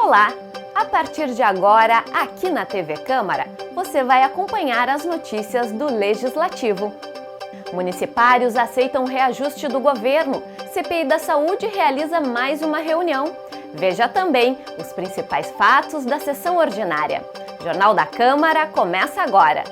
Olá! A partir de agora, aqui na TV Câmara, você vai acompanhar as notícias do Legislativo. Municipários aceitam reajuste do governo. CPI da Saúde realiza mais uma reunião. Veja também os principais fatos da sessão ordinária. Jornal da Câmara começa agora.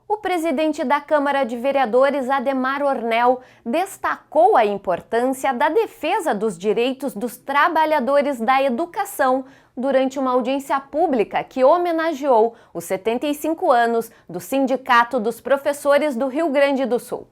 O presidente da Câmara de Vereadores, Adhemar Ornel, destacou a importância da defesa dos direitos dos trabalhadores da educação durante uma audiência pública que homenageou os 75 anos do Sindicato dos Professores do Rio Grande do Sul.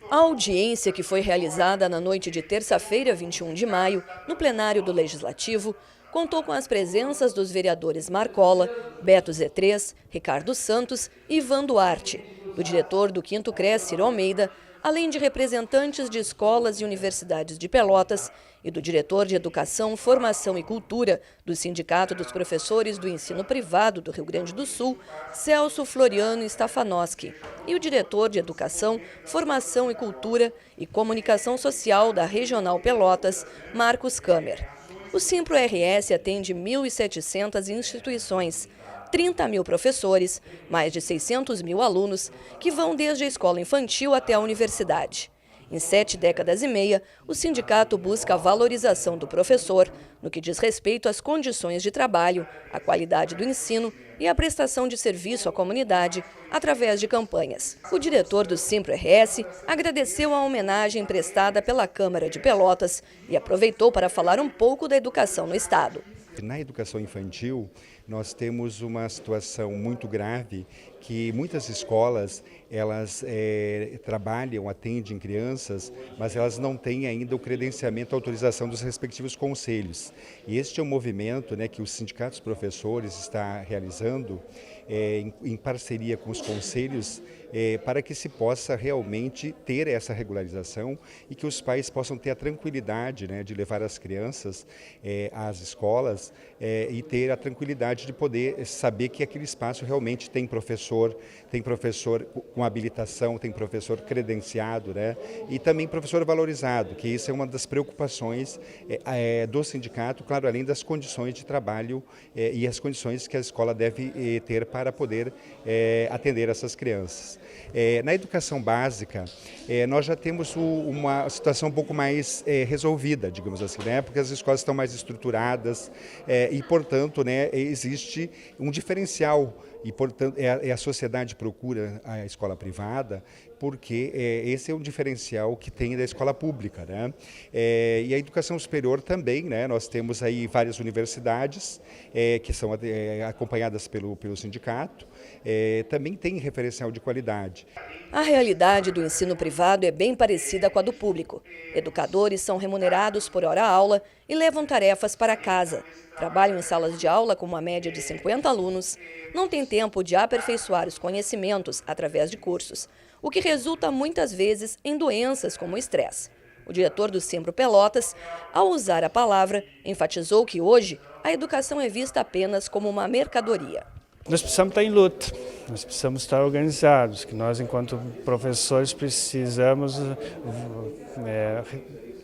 A audiência, que foi realizada na noite de terça-feira, 21 de maio, no plenário do Legislativo, contou com as presenças dos vereadores Marcola, Beto Z3, Ricardo Santos e Ivan Duarte, do diretor do 5º CRES, Ciro Almeida, além de representantes de escolas e universidades de Pelotas e do diretor de Educação, Formação e Cultura do Sindicato dos Professores do Ensino Privado do Rio Grande do Sul, Celso Floriano Stafanoski, e o diretor de Educação, Formação e Cultura e Comunicação Social da Regional Pelotas, Marcos Kamer. O Simpro-RS atende 1.700 instituições, 30 mil professores, mais de 600 mil alunos, que vão desde a escola infantil até a universidade. Em 7 décadas e meia, o sindicato busca a valorização do professor, no que diz respeito às condições de trabalho, à qualidade do ensino e à prestação de serviço à comunidade, através de campanhas. O diretor do Simpro-RS agradeceu a homenagem prestada pela Câmara de Pelotas e aproveitou para falar um pouco da educação no estado. Na educação infantil, nós temos uma situação muito grave que muitas escolas, elas trabalham, atendem crianças, mas elas não têm ainda o credenciamento, a autorização dos respectivos conselhos. E este é um movimento, que os sindicatos professores está realizando em parceria com os conselhos, para que se possa realmente ter essa regularização e que os pais possam ter a tranquilidade de levar as crianças às escolas e ter a tranquilidade de poder saber que aquele espaço realmente tem professor com habilitação, tem professor credenciado, e também professor valorizado, que isso é uma das preocupações do sindicato, claro, além das condições de trabalho e as condições que a escola deve ter para poder atender essas crianças. Na educação básica, nós já temos uma situação um pouco mais resolvida, digamos assim, porque as escolas estão mais estruturadas e, portanto, existe um diferencial e, portanto, a sociedade procura a escola privada porque esse é um diferencial que tem da escola pública. E a educação superior também, nós temos aí várias universidades que são acompanhadas pelo sindicato, também tem referencial de qualidade. A realidade do ensino privado é bem parecida com a do público. Educadores são remunerados por hora-aula e levam tarefas para casa. Trabalham em salas de aula com uma média de 50 alunos, não têm tempo de aperfeiçoar os conhecimentos através de cursos, o que resulta muitas vezes em doenças como o estresse. O diretor do Simpro Pelotas, ao usar a palavra, enfatizou que hoje a educação é vista apenas como uma mercadoria. Nós precisamos estar em luta, nós precisamos estar organizados, que nós, enquanto professores, precisamos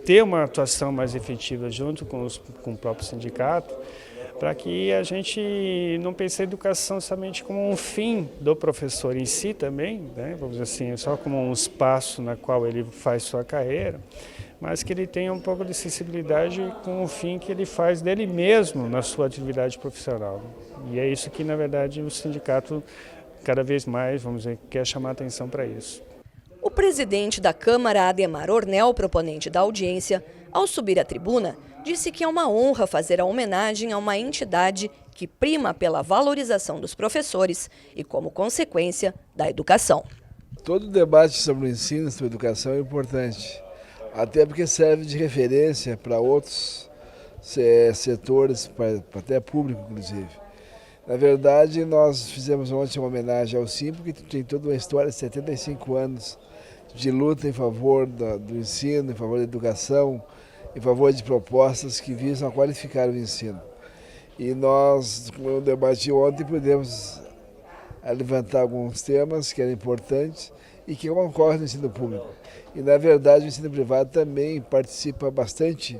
ter uma atuação mais efetiva junto com o próprio sindicato, para que a gente não pense a educação somente como um fim do professor em si também, vamos dizer assim, só como um espaço na qual ele faz sua carreira, mas que ele tenha um pouco de sensibilidade com o fim que ele faz dele mesmo na sua atividade profissional. E é isso que, na verdade, o sindicato cada vez mais, vamos dizer, quer chamar atenção para isso. O presidente da Câmara, Adhemar Ornel, proponente da audiência, ao subir à tribuna, disse que é uma honra fazer a homenagem a uma entidade que prima pela valorização dos professores e, como consequência, da educação. Todo debate sobre o ensino e sobre a educação é importante, até porque serve de referência para outros setores, até público, inclusive. Na verdade, nós fizemos ontem uma homenagem ao Simpro, que tem toda uma história de 75 anos de luta em favor do ensino, em favor da educação, em favor de propostas que visam a qualificar o ensino. E nós, como eu debati ontem, pudemos levantar alguns temas que eram importantes e que concorrem no ensino público. E, na verdade, o ensino privado também participa bastante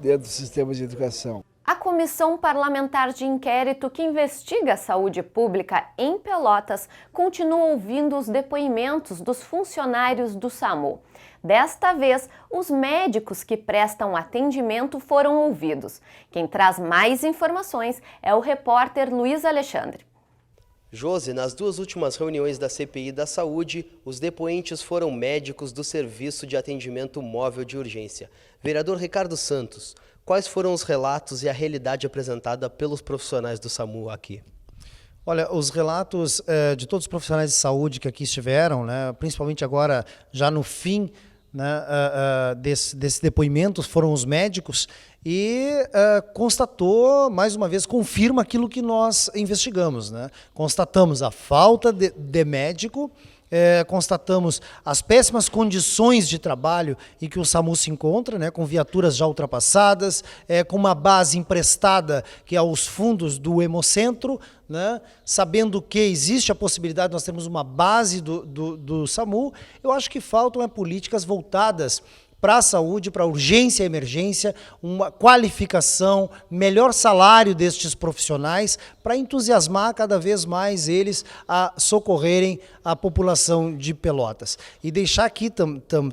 dentro do sistema de educação. A Comissão Parlamentar de Inquérito que investiga a saúde pública em Pelotas continua ouvindo os depoimentos dos funcionários do SAMU. Desta vez, os médicos que prestam atendimento foram ouvidos. Quem traz mais informações é o repórter Luiz Alexandre. Josi, nas duas últimas reuniões da CPI da Saúde, os depoentes foram médicos do Serviço de Atendimento Móvel de Urgência. Vereador Ricardo Santos, quais foram os relatos e a realidade apresentada pelos profissionais do SAMU aqui? Olha, os relatos de todos os profissionais de saúde que aqui estiveram, né, principalmente agora, já no fim, né, desse depoimento, foram os médicos, e constatou, mais uma vez, confirma aquilo que nós investigamos, né? Constatamos a falta de médico, constatamos as péssimas condições de trabalho em que o SAMU se encontra, né, com viaturas já ultrapassadas, com uma base emprestada que é aos fundos do Hemocentro, né, sabendo que existe a possibilidade de nós termos uma base do SAMU. Eu acho que faltam políticas voltadas para a saúde, para a urgência e emergência, uma qualificação, melhor salário destes profissionais, para entusiasmar cada vez mais eles a socorrerem a população de Pelotas. E deixar aqui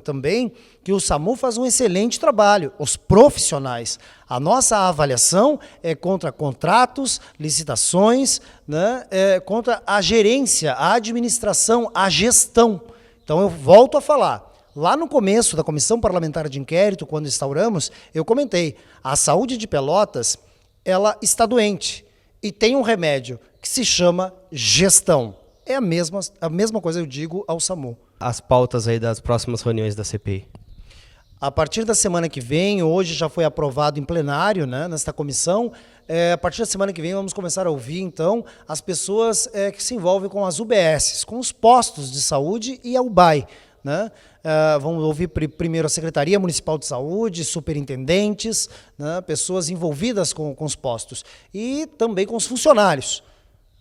também que o SAMU faz um excelente trabalho, os profissionais. A nossa avaliação é contra contratos, licitações, né, contra a gerência, a administração, a gestão. Então eu volto a falar. Lá no começo da Comissão Parlamentar de Inquérito, quando instauramos, eu comentei, a saúde de Pelotas, ela está doente e tem um remédio que se chama gestão. É a mesma coisa eu digo ao SAMU. As pautas aí das próximas reuniões da CPI. A partir da semana que vem, hoje já foi aprovado em plenário, né, nesta comissão, a partir da semana que vem vamos começar a ouvir, então, as pessoas que se envolvem com as UBSs, com os postos de saúde e a UBAI, né? Vamos ouvir primeiro a Secretaria Municipal de Saúde, superintendentes, né, pessoas envolvidas com os postos e também com os funcionários.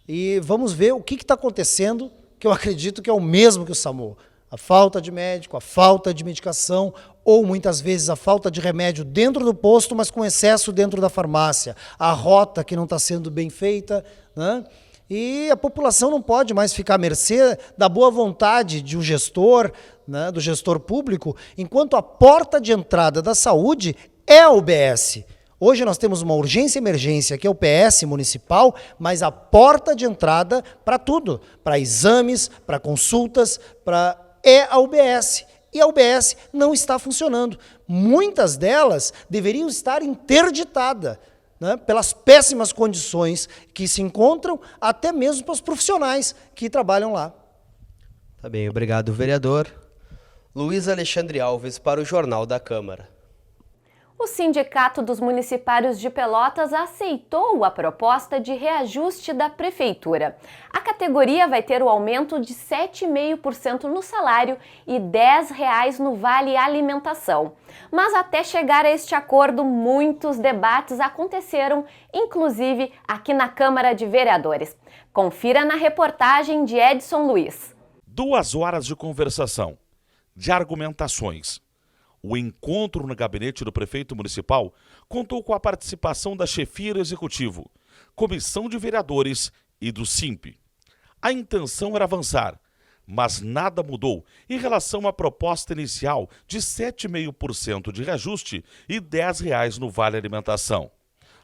E vamos ver o que está acontecendo, que eu acredito que é o mesmo que o SAMU. A falta de médico, a falta de medicação ou muitas vezes a falta de remédio dentro do posto, mas com excesso dentro da farmácia. A rota que não está sendo bem feita, né? E a população não pode mais ficar à mercê da boa vontade de um gestor, né, do gestor público, enquanto a porta de entrada da saúde é a UBS. Hoje nós temos uma urgência e emergência, que é o PS municipal, mas a porta de entrada para tudo, para exames, para consultas, é a UBS. E a UBS não está funcionando. Muitas delas deveriam estar interditadas, né, pelas péssimas condições que se encontram, até mesmo para os profissionais que trabalham lá. Tá bem, obrigado, vereador. Luiz Alexandre Alves para o Jornal da Câmara. O Sindicato dos Municipários de Pelotas aceitou a proposta de reajuste da Prefeitura. A categoria vai ter o aumento de 7,5% no salário e R$ 10 no Vale Alimentação. Mas até chegar a este acordo, muitos debates aconteceram, inclusive aqui na Câmara de Vereadores. Confira na reportagem de Edson Luiz. 2 horas de conversação, de argumentações. O encontro no gabinete do prefeito municipal contou com a participação da chefia do executivo, comissão de vereadores e do SIMP. A intenção era avançar, mas nada mudou em relação à proposta inicial de 7,5% de reajuste e R$ 10 no Vale Alimentação.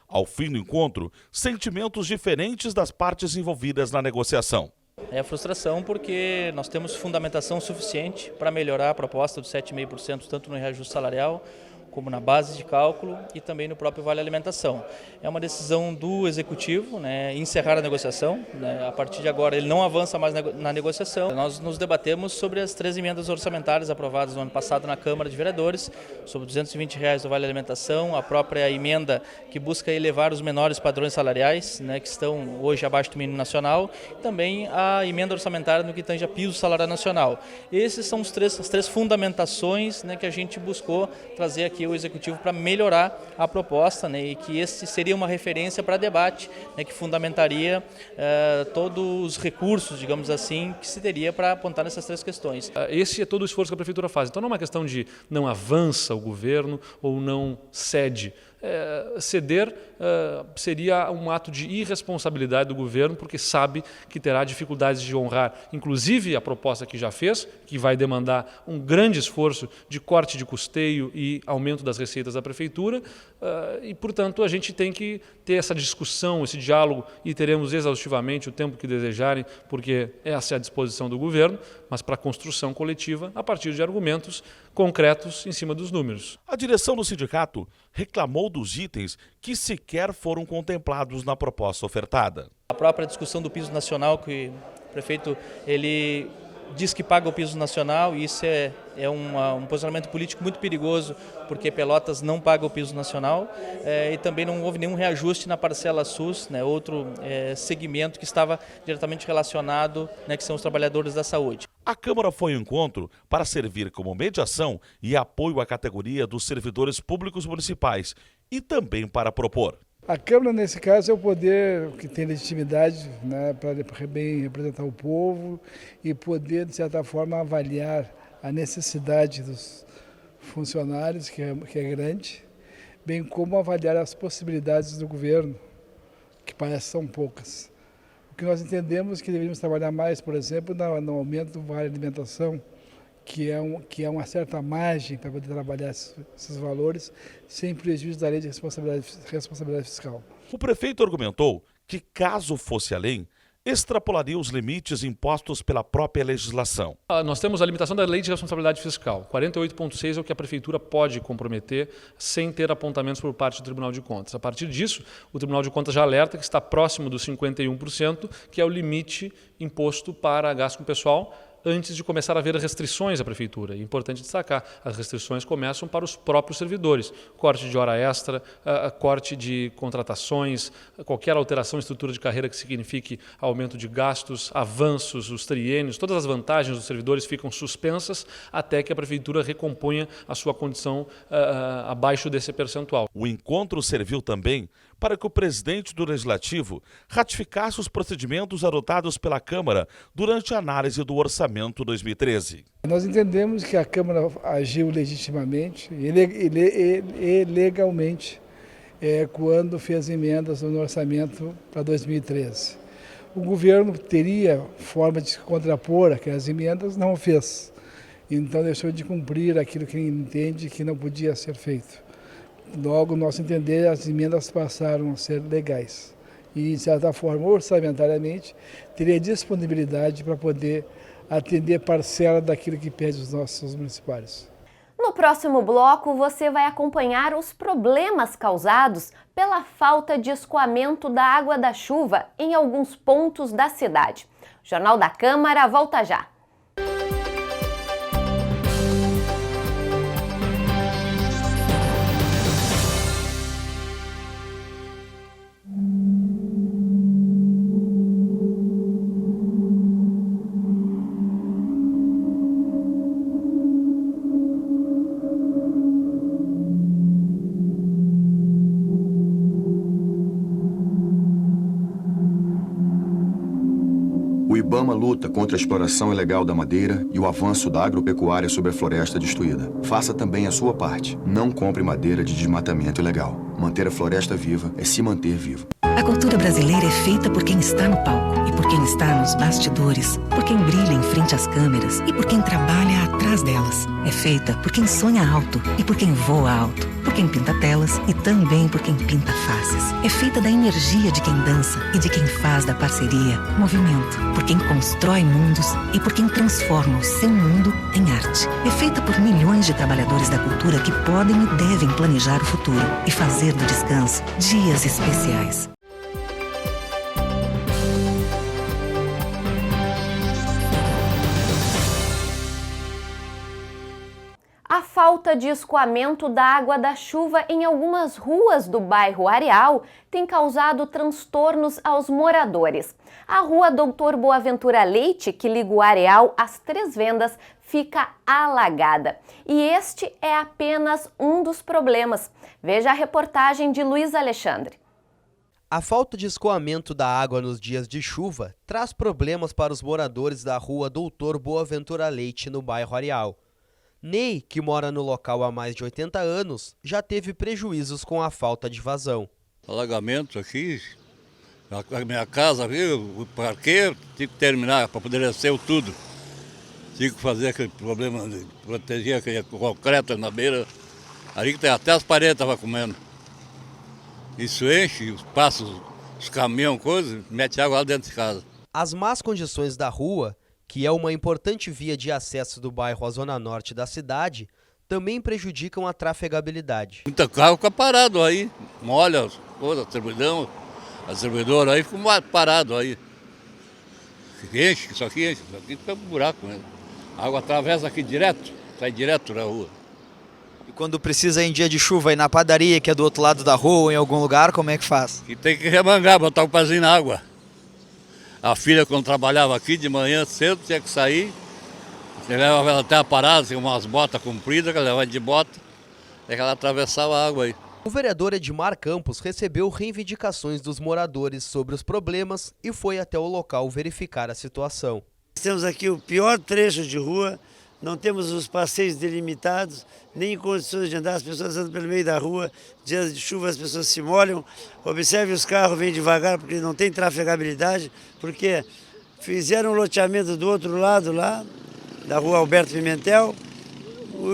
Ao fim do encontro, sentimentos diferentes das partes envolvidas na negociação. É frustração porque nós temos fundamentação suficiente para melhorar a proposta dos 7,5%, tanto no reajuste salarial, como na base de cálculo e também no próprio Vale Alimentação. É uma decisão do Executivo, né, encerrar a negociação. Né, a partir de agora ele não avança mais na negociação. Nós nos debatemos sobre as 3 emendas orçamentárias aprovadas no ano passado na Câmara de Vereadores, sobre R$ 220 do Vale Alimentação, a própria emenda que busca elevar os menores padrões salariais, né, que estão hoje abaixo do mínimo nacional, e também a emenda orçamentária no que tange a piso salarial nacional. Esses são as três fundamentações, né, que a gente buscou trazer aqui aqui ao Executivo para melhorar a proposta, né, e que esse seria uma referência para debate, né, que fundamentaria todos os recursos, digamos assim, que se teria para apontar nessas três questões. Esse é todo o esforço que a Prefeitura faz. Então não é uma questão de não avança o governo ou não cede. Ceder seria um ato de irresponsabilidade do governo, porque sabe que terá dificuldades de honrar, inclusive a proposta que já fez, que vai demandar um grande esforço de corte de custeio e aumento das receitas da Prefeitura, e, portanto, a gente tem que ter essa discussão, esse diálogo, e teremos exaustivamente o tempo que desejarem, porque essa é a disposição do governo, mas para a construção coletiva, a partir de argumentos concretos em cima dos números. A direção do sindicato reclamou dos itens que sequer foram contemplados na proposta ofertada. A própria discussão do piso nacional, que o prefeito ele diz que paga o piso nacional, e isso é um posicionamento político muito perigoso, porque Pelotas não paga o piso nacional, e também não houve nenhum reajuste na parcela SUS, né, outro segmento que estava diretamente relacionado, né, que são os trabalhadores da saúde. A Câmara foi ao encontro para servir como mediação e apoio à categoria dos servidores públicos municipais e também para propor. A Câmara, nesse caso, é o poder que tem legitimidade, né, para bem representar o povo e poder, de certa forma, avaliar a necessidade dos funcionários, que é grande, bem como avaliar as possibilidades do governo, que parece que são poucas. O que nós entendemos que deveríamos trabalhar mais, por exemplo, no aumento do vale alimentação, que é uma certa margem para poder trabalhar esses valores sem prejuízo da lei de responsabilidade fiscal. O prefeito argumentou que, caso fosse além, extrapolaria os limites impostos pela própria legislação. Nós temos a limitação da lei de responsabilidade fiscal. 48,6 é o que a Prefeitura pode comprometer sem ter apontamentos por parte do Tribunal de Contas. A partir disso, o Tribunal de Contas já alerta que está próximo dos 51%, que é o limite imposto para gasto com pessoal, antes de começar a haver restrições à Prefeitura. É importante destacar, as restrições começam para os próprios servidores. Corte de hora extra, corte de contratações, qualquer alteração em estrutura de carreira que signifique aumento de gastos, avanços, os triênios, todas as vantagens dos servidores ficam suspensas até que a Prefeitura recomponha a sua condição abaixo desse percentual. O encontro serviu também para que o presidente do Legislativo ratificasse os procedimentos adotados pela Câmara durante a análise do Orçamento 2013. Nós entendemos que a Câmara agiu legitimamente e legalmente quando fez emendas no Orçamento para 2013. O governo teria forma de se contrapor aquelas emendas, não fez. Então deixou de cumprir aquilo que entende que não podia ser feito. Logo, no nosso entender, as emendas passaram a ser legais e, de certa forma, orçamentariamente, teria disponibilidade para poder atender parcela daquilo que pede os nossos municipais. No próximo bloco, você vai acompanhar os problemas causados pela falta de escoamento da água da chuva em alguns pontos da cidade. O Jornal da Câmara volta já. O IBAMA luta contra a exploração ilegal da madeira e o avanço da agropecuária sobre a floresta destruída. Faça também a sua parte. Não compre madeira de desmatamento ilegal. Manter a floresta viva é se manter vivo. A cultura brasileira é feita por quem está no palco e por quem está nos bastidores, por quem brilha em frente às câmeras e por quem trabalha atrás delas. É feita por quem sonha alto e por quem voa alto, por quem pinta telas e também por quem pinta faces. É feita da energia de quem dança e de quem faz da parceria movimento, por quem constrói mundos e por quem transforma o seu mundo em arte. É feita por milhões de trabalhadores da cultura que podem e devem planejar o futuro e fazer do descanso dias especiais. A falta falta de escoamento da água da chuva em algumas ruas do bairro Areal tem causado transtornos aos moradores. A rua Doutor Boaventura Leite, que liga o Areal às Três Vendas, fica alagada. E este é apenas um dos problemas. Veja a reportagem de Luiz Alexandre. A falta de escoamento da água nos dias de chuva traz problemas para os moradores da rua Doutor Boaventura Leite, no bairro Areal. Ney, que mora no local há mais de 80 anos, já teve prejuízos com a falta de vazão. Alagamento aqui, a minha casa, o parqueiro, tive que terminar para poder descer tudo. Tive que fazer aquele problema de proteger aquele concreto na beira. Ali que até as paredes estavam comendo. Isso enche, passa os caminhões, coisas, mete água lá dentro de casa. As más condições da rua, que é uma importante via de acesso do bairro à zona norte da cidade, também prejudicam a trafegabilidade. Muita carro fica parado aí, molha as coisas, a distribuidora aí fica parado aí. Enche, isso aqui fica um buraco mesmo. A água atravessa aqui direto, sai direto na rua. E quando precisa ir em dia de chuva, ir na padaria, que é do outro lado da rua ou em algum lugar, como é que faz? E tem que remangar, botar o pezinho na água. A filha, quando trabalhava aqui de manhã cedo, tinha que sair. Você levava ela até a parada, tinha umas botas compridas, que ela levava de bota, é que ela atravessava a água aí. O vereador Edmar Campos recebeu reivindicações dos moradores sobre os problemas e foi até o local verificar a situação. Temos aqui o pior trecho de rua, não temos os passeios delimitados, nem em condições de andar, as pessoas andam pelo meio da rua, dias de chuva as pessoas se molham, observe os carros, vêm devagar porque não tem trafegabilidade, porque fizeram um loteamento do outro lado lá, da rua Alberto Pimentel,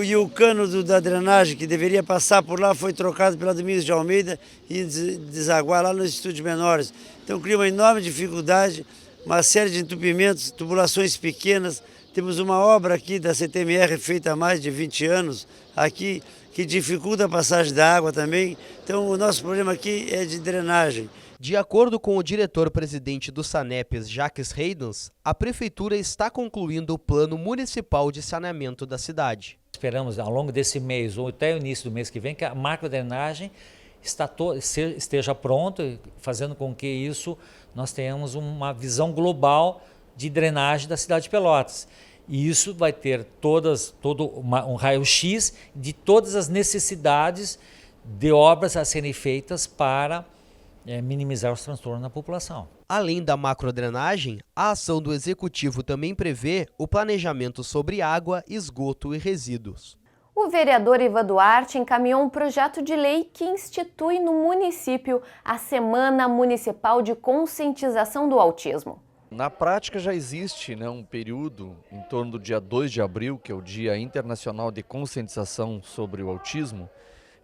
e o cano da drenagem que deveria passar por lá foi trocado pela Domingos de Almeida e desaguar lá nos estúdios menores. Então cria uma enorme dificuldade, uma série de entupimentos, tubulações pequenas. Temos uma obra aqui da CTMR feita há mais de 20 anos, aqui, que dificulta a passagem da água também. Então o nosso problema aqui é de drenagem. De acordo com o diretor-presidente do Sanepes, Jacques Reidans, a Prefeitura está concluindo o Plano Municipal de Saneamento da cidade. Esperamos ao longo desse mês ou até o início do mês que vem que a macrodrenagem esteja pronta, fazendo com que isso nós tenhamos uma visão global de drenagem da cidade de Pelotas. E isso vai ter todo um raio-x de todas as necessidades de obras a serem feitas para minimizar os transtornos na população. Além da macrodrenagem, a ação do Executivo também prevê o planejamento sobre água, esgoto e resíduos. O vereador Ivan Duarte encaminhou um projeto de lei que institui no município a Semana Municipal de Conscientização do Autismo. Na prática já existe um período em torno do dia 2 de abril, que é o Dia Internacional de Conscientização sobre o Autismo.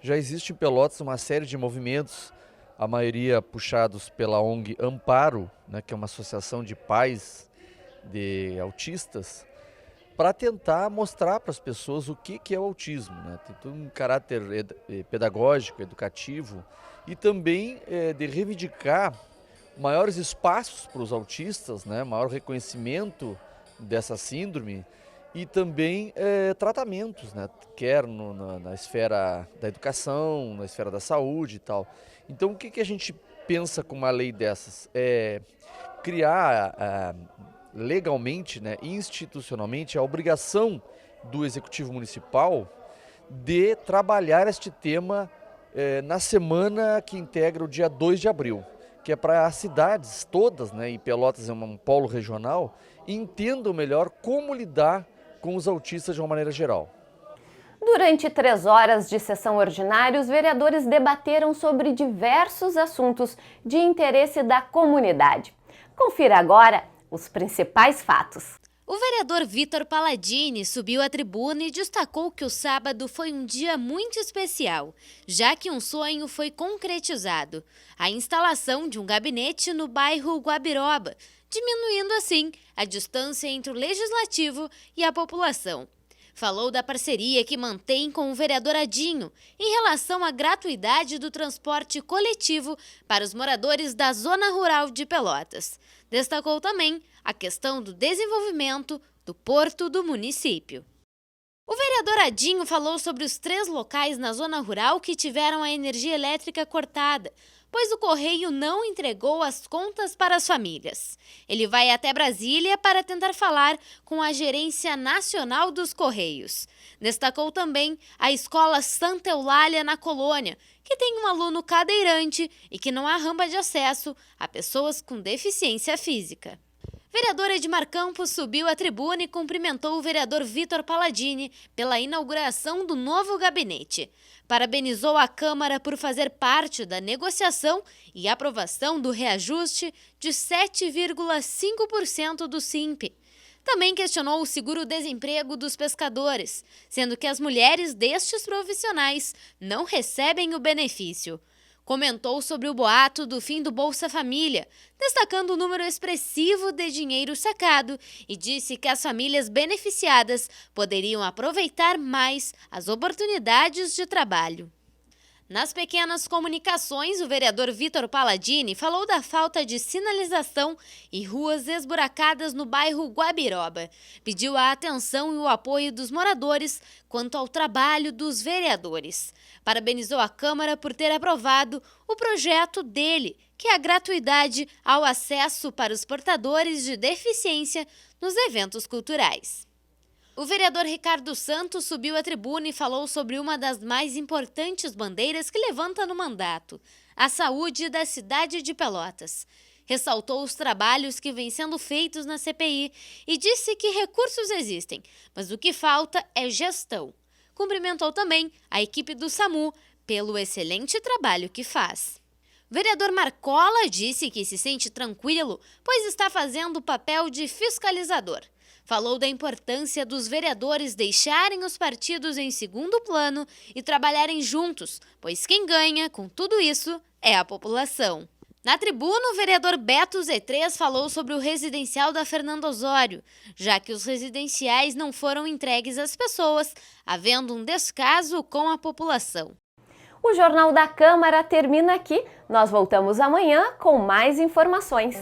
Já existe em Pelotas uma série de movimentos, a maioria puxados pela ONG Amparo, que é uma associação de pais de autistas, para tentar mostrar para as pessoas o que é o autismo. Tem todo um caráter pedagógico, educativo e também de reivindicar maiores espaços para os autistas, maior reconhecimento dessa síndrome e também tratamentos, quer na esfera da educação, na esfera da saúde e tal. Então o que a gente pensa com uma lei dessas? É criar legalmente, institucionalmente, a obrigação do Executivo Municipal de trabalhar este tema na semana que integra o dia 2 de abril, que é para as cidades todas, e Pelotas é um polo regional, entendam melhor como lidar com os autistas de uma maneira geral. Durante 3 horas de sessão ordinária, os vereadores debateram sobre diversos assuntos de interesse da comunidade. Confira agora os principais fatos. O vereador Vitor Palladini subiu à tribuna e destacou que o sábado foi um dia muito especial, já que um sonho foi concretizado: a instalação de um gabinete no bairro Guabiroba, diminuindo assim a distância entre o legislativo e a população. Falou da parceria que mantém com o vereador Adinho em relação à gratuidade do transporte coletivo para os moradores da zona rural de Pelotas. Destacou também a questão do desenvolvimento do porto do município. O vereador Adinho falou sobre os 3 locais na zona rural que tiveram a energia elétrica cortada, pois o Correio não entregou as contas para as famílias. Ele vai até Brasília para tentar falar com a Gerência Nacional dos Correios. Destacou também a Escola Santa Eulália na Colônia, que tem um aluno cadeirante e que não há rampa de acesso a pessoas com deficiência física. Vereador Edmar Campos subiu à tribuna e cumprimentou o vereador Vitor Palladini pela inauguração do novo gabinete. Parabenizou a Câmara por fazer parte da negociação e aprovação do reajuste de 7,5% do SIMP. Também questionou o seguro-desemprego dos pescadores, sendo que as mulheres destes profissionais não recebem o benefício. Comentou sobre o boato do fim do Bolsa Família, destacando o número expressivo de dinheiro sacado e disse que as famílias beneficiadas poderiam aproveitar mais as oportunidades de trabalho. Nas pequenas comunicações, o vereador Vitor Palladini falou da falta de sinalização e ruas esburacadas no bairro Guabiroba. Pediu a atenção e o apoio dos moradores quanto ao trabalho dos vereadores. Parabenizou a Câmara por ter aprovado o projeto dele, que é a gratuidade ao acesso para os portadores de deficiência nos eventos culturais. O vereador Ricardo Santos subiu à tribuna e falou sobre uma das mais importantes bandeiras que levanta no mandato, a saúde da cidade de Pelotas. Ressaltou os trabalhos que vêm sendo feitos na CPI e disse que recursos existem, mas o que falta é gestão. Cumprimentou também a equipe do SAMU pelo excelente trabalho que faz. O vereador Marcola disse que se sente tranquilo, pois está fazendo o papel de fiscalizador. Falou da importância dos vereadores deixarem os partidos em segundo plano e trabalharem juntos, pois quem ganha com tudo isso é a população. Na tribuna, o vereador Beto Z3 falou sobre o residencial da Fernando Osório, já que os residenciais não foram entregues às pessoas, havendo um descaso com a população. O Jornal da Câmara termina aqui. Nós voltamos amanhã com mais informações.